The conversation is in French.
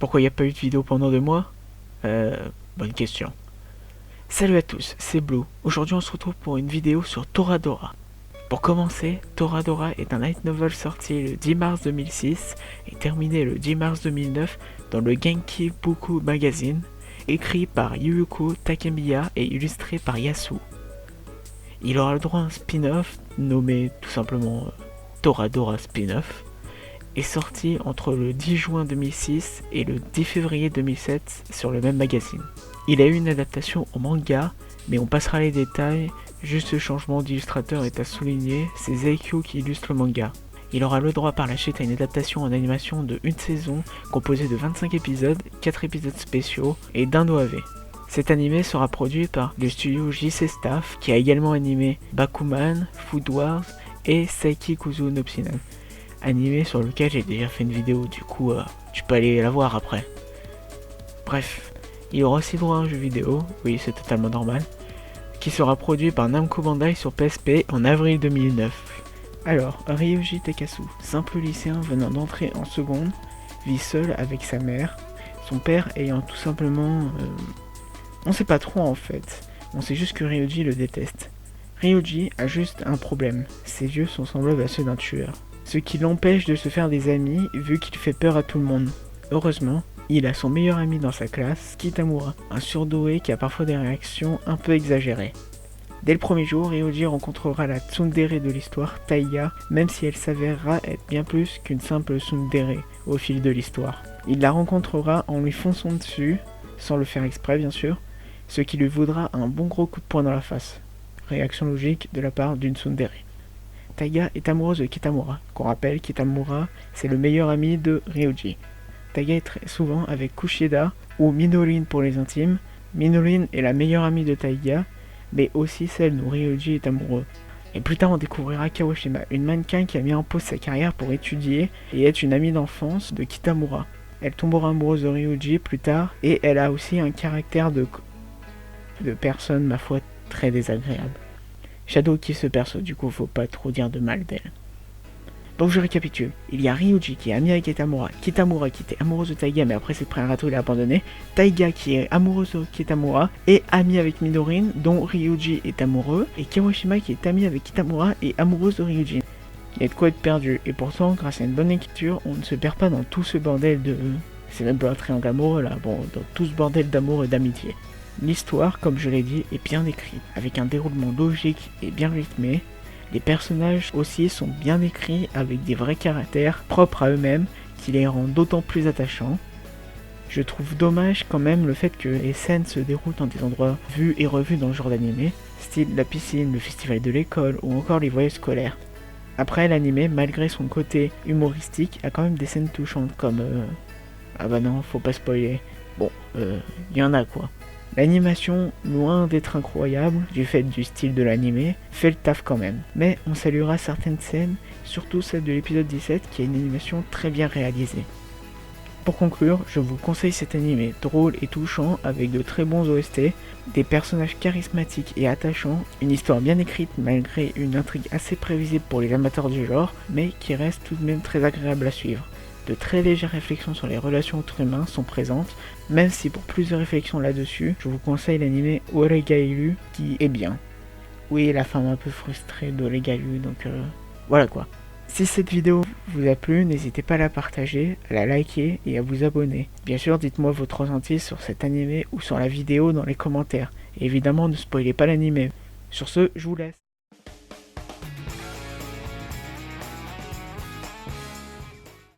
Pourquoi il n'y a pas eu de vidéo pendant 2 mois? Bonne question. Salut à tous, c'est Blue. Aujourd'hui on se retrouve pour une vidéo sur Toradora. Pour commencer, Toradora est un light novel sorti le 10 mars 2006 et terminé le 10 mars 2009 dans le Genki Buku Magazine, écrit par Yuyuko Takemiya et illustré par Yasu. Il aura le droit à un spin-off nommé tout simplement Toradora Spin-off, est sorti entre le 10 juin 2006 et le 10 février 2007 sur le même magazine. Il a eu une adaptation au manga, mais on passera les détails, juste ce changement d'illustrateur est à souligner, c'est Zeikyo qui illustre le manga. Il aura le droit par la suite à une adaptation en animation de une saison, composée de 25 épisodes, 4 épisodes spéciaux et d'un OAV. Cet animé sera produit par le studio JC Staff, qui a également animé Bakuman, Food Wars et Saiki Kuzu no Psinan, animé sur lequel j'ai déjà fait une vidéo, du coup tu peux aller la voir après. Bref, il aura aussi droit à un jeu vidéo, oui c'est totalement normal, qui sera produit par Namco Bandai sur PSP en avril 2009. Alors, Ryoji Takasu, simple lycéen venant d'entrer en seconde, vit seul avec sa mère, son père ayant tout simplement... on sait pas trop en fait, on sait juste que Ryoji le déteste. Ryoji a juste un problème, ses yeux sont semblables à ceux d'un tueur, ce qui l'empêche de se faire des amis vu qu'il fait peur à tout le monde. Heureusement, il a son meilleur ami dans sa classe, Kitamura, un surdoué qui a parfois des réactions un peu exagérées. Dès le premier jour, Ryoji rencontrera la tsundere de l'histoire, Taiga, même si elle s'avérera être bien plus qu'une simple tsundere au fil de l'histoire. Il la rencontrera en lui fonçant dessus, sans le faire exprès bien sûr, ce qui lui vaudra un bon gros coup de poing dans la face. Réaction logique de la part d'une tsundere. Taiga est amoureuse de Kitamura. Qu'on rappelle, Kitamura, c'est le meilleur ami de Ryoji. Taiga est très souvent avec Kushida, ou Minorin pour les intimes. Minorin est la meilleure amie de Taiga, mais aussi celle dont Ryoji est amoureux. Et plus tard on découvrira Kawashima, une mannequin qui a mis en pause sa carrière pour étudier et être une amie d'enfance de Kitamura. Elle tombera amoureuse de Ryoji plus tard, et elle a aussi un caractère de personne, ma foi, très désagréable. Shadow qui se perce, du coup faut pas trop dire de mal d'elle. Donc je récapitule, il y a Ryoji qui est ami avec Kitamura, Kitamura qui était amoureuse de Taiga mais après s'est pris un râteau et l'a abandonné, Taiga qui est amoureuse de Kitamura et amie avec Minorin dont Ryoji est amoureux, et Kawashima qui est amie avec Kitamura et amoureuse de Ryoji. Il y a de quoi être perdu, et pourtant grâce à une bonne écriture on ne se perd pas dans tout ce bordel de... c'est même pas un triangle amoureux là, bon, dans tout ce bordel d'amour et d'amitié. L'histoire, comme je l'ai dit, est bien écrite, avec un déroulement logique et bien rythmé. Les personnages aussi sont bien écrits avec des vrais caractères propres à eux-mêmes qui les rendent d'autant plus attachants. Je trouve dommage quand même le fait que les scènes se déroulent dans des endroits vus et revus dans le genre d'animé, style la piscine, le festival de l'école ou encore les voyages scolaires. Après, l'animé, malgré son côté humoristique, a quand même des scènes touchantes comme... Ah bah non, faut pas spoiler. Bon, y en a quoi. L'animation, loin d'être incroyable, du fait du style de l'animé, fait le taf quand même. Mais on saluera certaines scènes, surtout celle de l'épisode 17 qui a une animation très bien réalisée. Pour conclure, je vous conseille cet animé drôle et touchant avec de très bons OST, des personnages charismatiques et attachants, une histoire bien écrite malgré une intrigue assez prévisible pour les amateurs du genre, mais qui reste tout de même très agréable à suivre. De très légères réflexions sur les relations entre humains sont présentes, même si pour plus de réflexions là-dessus, je vous conseille l'anime Oregairu qui est bien. Oui, la femme un peu frustrée d'Oregairu, donc voilà quoi. Si cette vidéo vous a plu, n'hésitez pas à la partager, à la liker et à vous abonner. Bien sûr, dites-moi votre ressenti sur cet animé ou sur la vidéo dans les commentaires. Et évidemment, ne spoilez pas l'animé. Sur ce, je vous laisse.